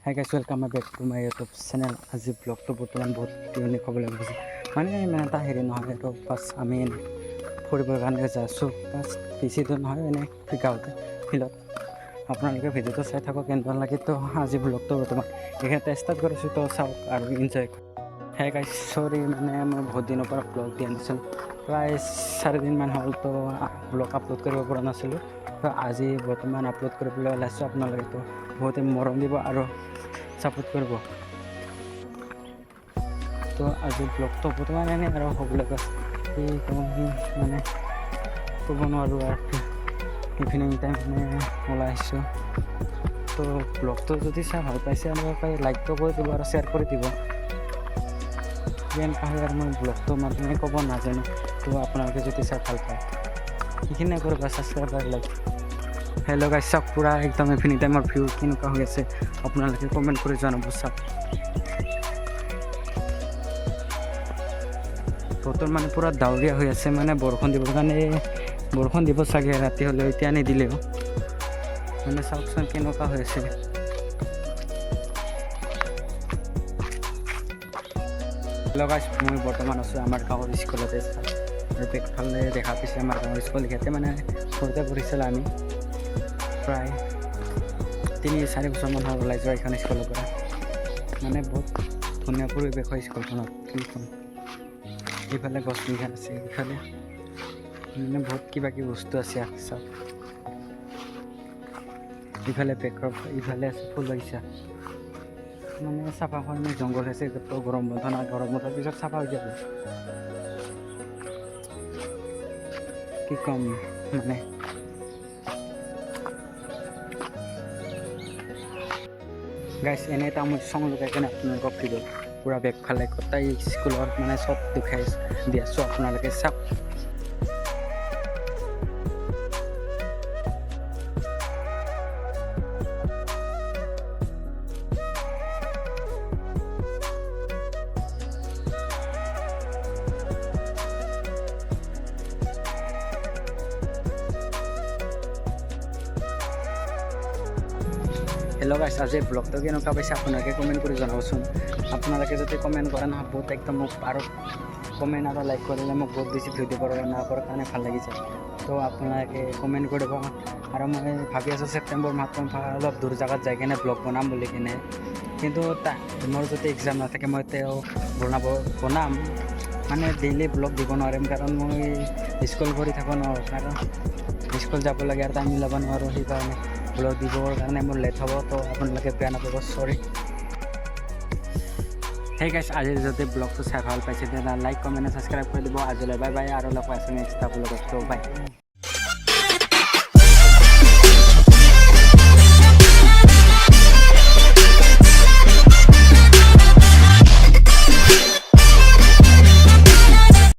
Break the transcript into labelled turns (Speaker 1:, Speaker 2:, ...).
Speaker 1: High guys welcome back to my YouTube channel. আজি ব্লগটো বৰ্তমান বহুত ইউনিক হ'বলৈ গৈছে, মানে ইমান এটা হেৰি নহয়। এইটো ফাৰ্ষ্ট আমি ফুৰিবৰ কাৰণে যাই আছোঁ, ফাৰ্ষ্ট বেছি দূৰ নহয়, এনেই গাঁৱতে ফিল্ডত। আপোনালোকে ভিডিঅ'টো চাই থাকক, কেনেকুৱা লাগে। তো আজি ব্লগটো বৰ্তমান এইখিনিতে ষ্টাৰ্ট কৰিছোঁ, তো চাওক আৰু এনজয় কৰক। হাই গাইছ, চৰি মানে মই বহুত দিনৰ পৰা ব্লগ দিয়া নাছিলোঁ, প্ৰায় 4 দিনমান হ'ল। তো ব্লগ আপলোড কৰিব পৰা নাছিলোঁ, তো আজি বৰ্তমান আপলোড কৰিবলৈ ওলাইছোঁ। আপোনালোকেতো বহুতে মৰম দিব আৰু ছাপোৰ্ট কৰিব। তো আজি ব্লগটো বৰ্তমান এনেই আৰু হ'বলৈ গৈছে, কি ক'ম মানে ক'ব নোৱাৰোঁ। আৰু ইভিনিং টাইম মানে ওলাই আহিছোঁ। তো ব্লগটো যদি চাই ভাল পাইছে আপোনালোকে লাইকটো কৰি দিব আৰু শ্বেয়াৰ কৰি দিব। যেনেকুৱা হয় আৰু মই ব্লগটো মানে ক'ব নাজানো, তো আপোনালোকে যদি চাই ভাল পায় সেইখিনিয়ে কৰিব, ছাবস্ক্ৰাইব আৰু লাইক। হেল্ল' গাইছ, চাওক পূৰা একদম ইভিনিং টাইমৰ ভিউ কেনেকুৱা হৈ আছে আপোনালোকে কমেণ্ট কৰি জনাব। চাওক বতৰ মানে পূৰা ডাৱৰীয়া হৈ আছে, মানে বৰষুণ দিবৰ কাৰণে বৰষুণ দিব চাগে ৰাতি হ'লেও, এতিয়া নিদিলেও। মানে চাওকচোন কেনেকুৱা হৈ আছে। হেল্ল' গাইছ, মই বৰ্তমান আছোঁ আমাৰ গাঁৱৰ স্কুলতে। আৰু বেগফালে দেখা পাইছে আমাৰ গাঁৱৰ স্কুল। ইয়াতে মানে সৰুতে পঢ়িছিলোঁ আমি, প্ৰায় 3-4 বছৰমান হ'ল ওলাই যোৱা এইখন স্কুলৰ পৰা। মানে বহুত ধুনীয়া পৰিৱেশ হয় স্কুলখনত। ফিল্ডখন এইফালে গছ বিঘান আছে, ইফালে মানে বহুত কিবা কিবি বস্তু আছে। চাওক ইফালে বেকৰ ইফালে আছে ফুল বাগিচা, মানে চাফা কাৰণে জংঘল আছে। গৰম বন্ধ না, গৰম বন্ধৰ পিছত চাফা হৈ যাব। কি ক'ম মানে গাইছ, এনে এটা মই চং লগাই কেনে আপোনালোকক ভিডিঅ' পূৰা বেগফালে গোটেই স্কুলৰ মানে চব দেখাই দি আছোঁ, আপোনালোকে চাওক। হেল্ল' গাইছ, আজিৰ ব্লগটো কেনেকুৱা পাইছে আপোনালোকে কমেণ্ট কৰি জনাবচোন। আপোনালোকে যদি কমেণ্ট কৰে নহয়, বহুত একদম মোক আৰু কমেণ্ট আৰু লাইক কৰিলে মোক বহুত বেছি ভিডিঅ' বনাবৰ কাৰণে ভাল লাগি যায়। তো আপোনালোকে কমেণ্ট কৰিব। আৰু মই ভাবি আছোঁ ছেপ্টেম্বৰ মাহত অলপ দূৰ জেগাত যাই কিনে ব্লগ বনাম বুলি কিনে, কিন্তু মোৰ যদি এক্সাম নাথাকে মই তেওঁ বনাম মানে ডেইলি ব্লগ দিব নোৱাৰিম, কাৰণ মই স্কুল কৰি থাকোঁ ন, কাৰণ স্কুল যাব লাগে আৰু টাইম মিলাব নোৱাৰোঁ। সেইকাৰণে ব্লগ দিবৰ কাৰণে মোৰ লেট হ'ব। তো আপোনালোকে বেয়া নাপাব, চৰি। সেই গাইছ, আজিৰ যদি ব্লগটো চাই ভাল পাইছে তেতিয়াহ'লে লাইক, কমেণ্ট, ছাবস্ক্ৰাইব কৰি দিব। আজিলৈ বাই বাই, আৰু লগ পাইছোঁ নেক্সট ব্লগত। তো বাই।